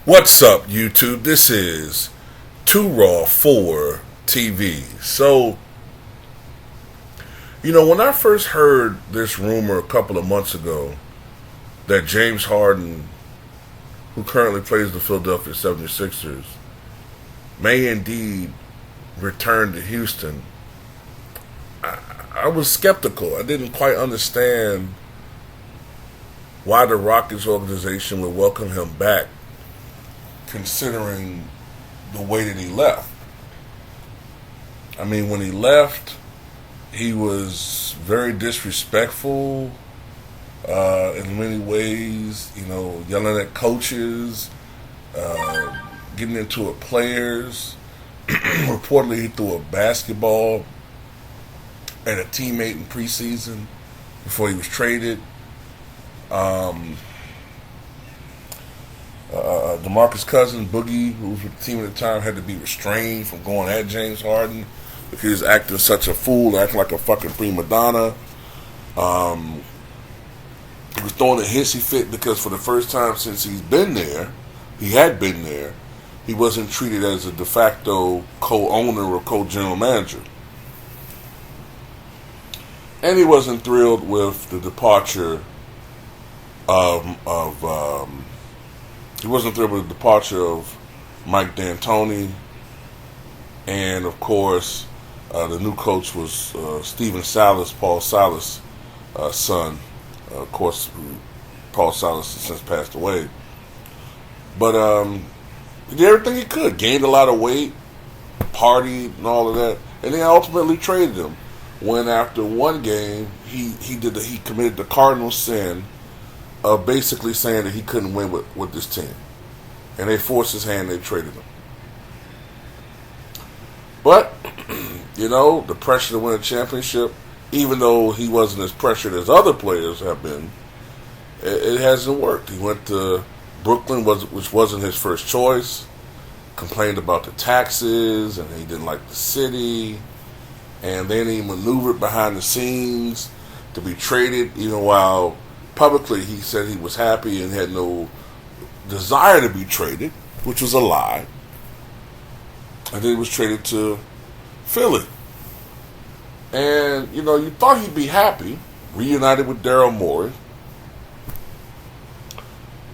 What's up, YouTube? This is Too Raw for TV. So, when I first heard this rumor a couple of months ago that James Harden, who currently plays the Philadelphia 76ers, may indeed return to Houston, I was skeptical. I didn't quite understand why the Rockets organization would welcome him back, considering the way that he left. I mean, when he left, he was very disrespectful in many ways, yelling at coaches, getting into it players. Reportedly, he threw a basketball at a teammate in preseason before he was traded. DeMarcus Cousins, Boogie, who was with the team at the time, had to be restrained from going at James Harden because he was acting such a fool, acting like a fucking prima donna. He was throwing a hissy fit because for the first time since he had been there, he wasn't treated as a de facto co-owner or co-general manager. And he wasn't thrilled with the departure he wasn't thrilled with the departure of Mike D'Antoni, and of course, the new coach was Stephen Silas, Paul Silas' son. Of course, Paul Silas has since passed away. But he did everything he could, gained a lot of weight, partied, and all of that, and they ultimately traded him. When after one game, he committed the cardinal sin of basically saying that he couldn't win with this team. And they forced his hand, they traded him. But, the pressure to win a championship, even though he wasn't as pressured as other players have been, it hasn't worked. He went to Brooklyn, which wasn't his first choice, complained about the taxes, and he didn't like the city, and then he maneuvered behind the scenes to be traded, while publicly he said he was happy and had no desire to be traded, which was a lie. And then he was traded to Philly. And, you thought he'd be happy, reunited with Daryl Morey.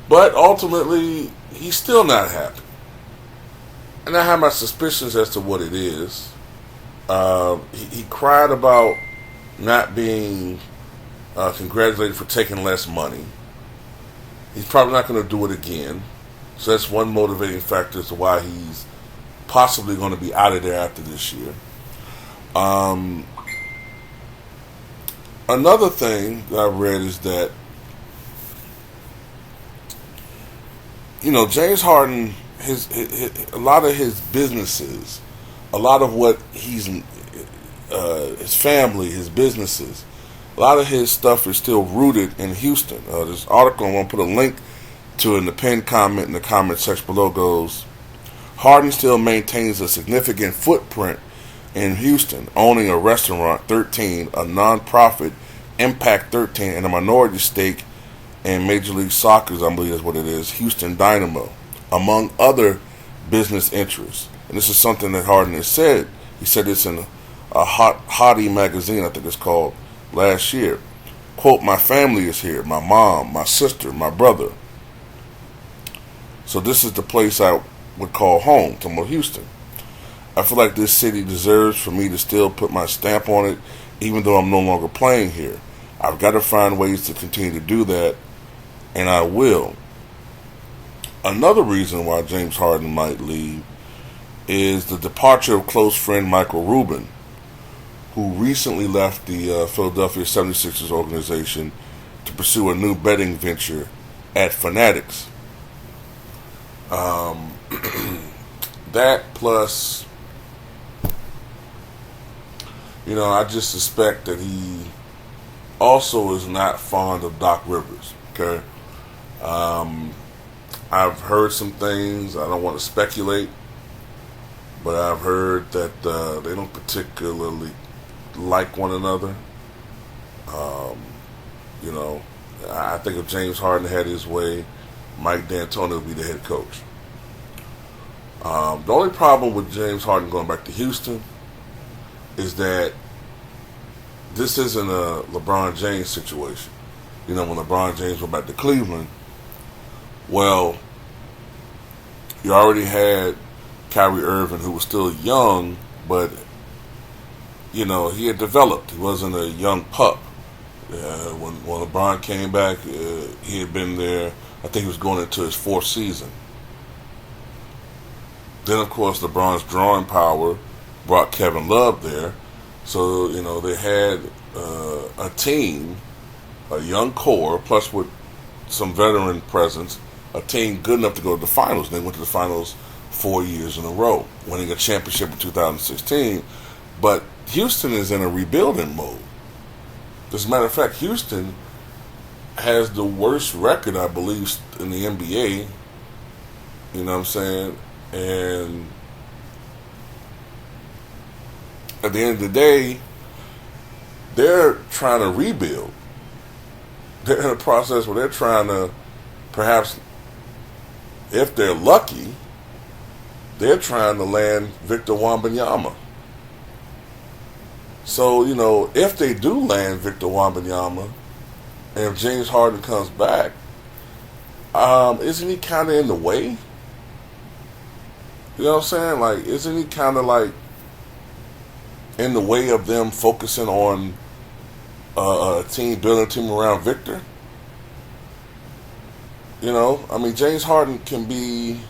But ultimately, he's still not happy. And I have my suspicions as to what it is. He cried about not being congratulated for taking less money. He's probably not going to do it again. So that's one motivating factor as to why he's possibly going to be out of there after this year. Another thing that I read is that, James Harden, a lot of his businesses, a lot of what his family, his businesses, a lot of his stuff is still rooted in Houston. This article, I'm going to put a link to in the pinned comment in the comment section below, goes, Harden still maintains a significant footprint in Houston, owning a restaurant, 13, a non-profit, Impact 13, and a minority stake in Major League Soccer's, I believe is what it is, Houston Dynamo, among other business interests. And this is something that Harden has said. He said this in a Hottie magazine, I think it's called, last year. Quote, my family is here, my mom, my sister, my brother. So this is the place I would call home, to Houston. I feel like this city deserves for me to still put my stamp on it, even though I'm no longer playing here. I've got to find ways to continue to do that, and I will. Another reason why James Harden might leave is the departure of close friend Michael Rubin, who recently left the Philadelphia 76ers organization to pursue a new betting venture at Fanatics. That plus, I just suspect that he also is not fond of Doc Rivers, okay? I've heard some things, I don't want to speculate, but I've heard that they don't particularly like one another. I think if James Harden had his way, Mike D'Antoni would be the head coach. The only problem with James Harden going back to Houston is that this isn't a LeBron James situation. You know, when LeBron James went back to Cleveland, well, you already had Kyrie Irving, who was still young, but, you know, he had developed. He wasn't a young pup. When LeBron came back, he had been there. I think he was going into his fourth season. Then, of course, LeBron's drawing power brought Kevin Love there. So, you know, they had a team, a young core, plus with some veteran presence, a team good enough to go to the finals. And they went to the finals 4 years in a row, winning a championship in 2016. But Houston is in a rebuilding mode. As a matter of fact, Houston has the worst record, I believe, in the NBA. You know what I'm saying? And at the end of the day, they're trying to rebuild. They're in a process where they're trying to, perhaps, if they're lucky, they're trying to land Victor Wembanyama. So, you know, if they do land Victor Wembanyama, and if James Harden comes back, isn't he kind of in the way? You know what I'm saying? Like, isn't he kind of like in the way of them focusing on a team, building a team around Victor? You know, I mean, James Harden can be,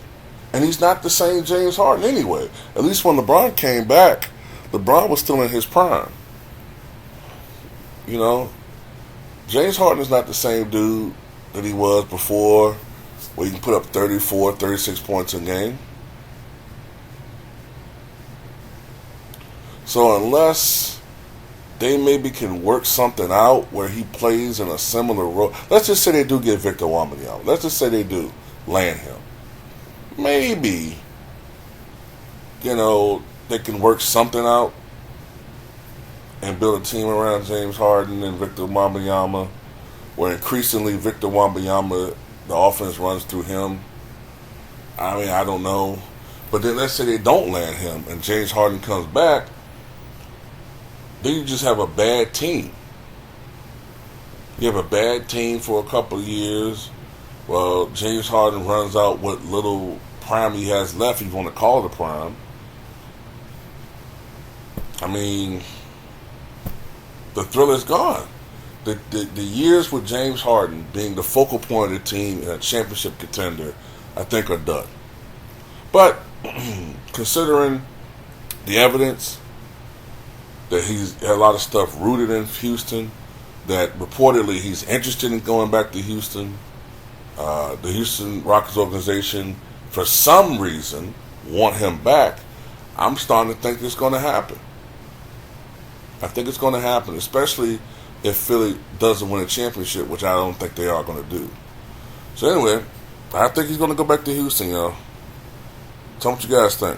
and he's not the same James Harden anyway. At least when LeBron came back, LeBron was still in his prime. You know, James Harden is not the same dude that he was before, where he can put up 34, 36 points a game. So unless they maybe can work something out where he plays in a similar role, let's just say they do get Victor Wembanyama. Let's just say they do land him. Maybe, you know, they can work something out and build a team around James Harden and Victor Wembanyama, where increasingly Victor Wembanyama, the offense runs through him. I mean, I don't know. But then let's say they don't land him and James Harden comes back, then you just have a bad team. You have a bad team for a couple of years. Well, James Harden runs out what little prime he has left, if you want to call it a prime. I mean, the thrill is gone. The years with James Harden being the focal point of the team and a championship contender, I think, are done. But considering the evidence that he's had a lot of stuff rooted in Houston, that reportedly he's interested in going back to Houston, the Houston Rockets organization, for some reason, want him back, I'm starting to think it's going to happen. I think it's going to happen, especially if Philly doesn't win a championship, which I don't think they are going to do. So anyway, I think he's going to go back to Houston, y'all. Tell me what you guys think.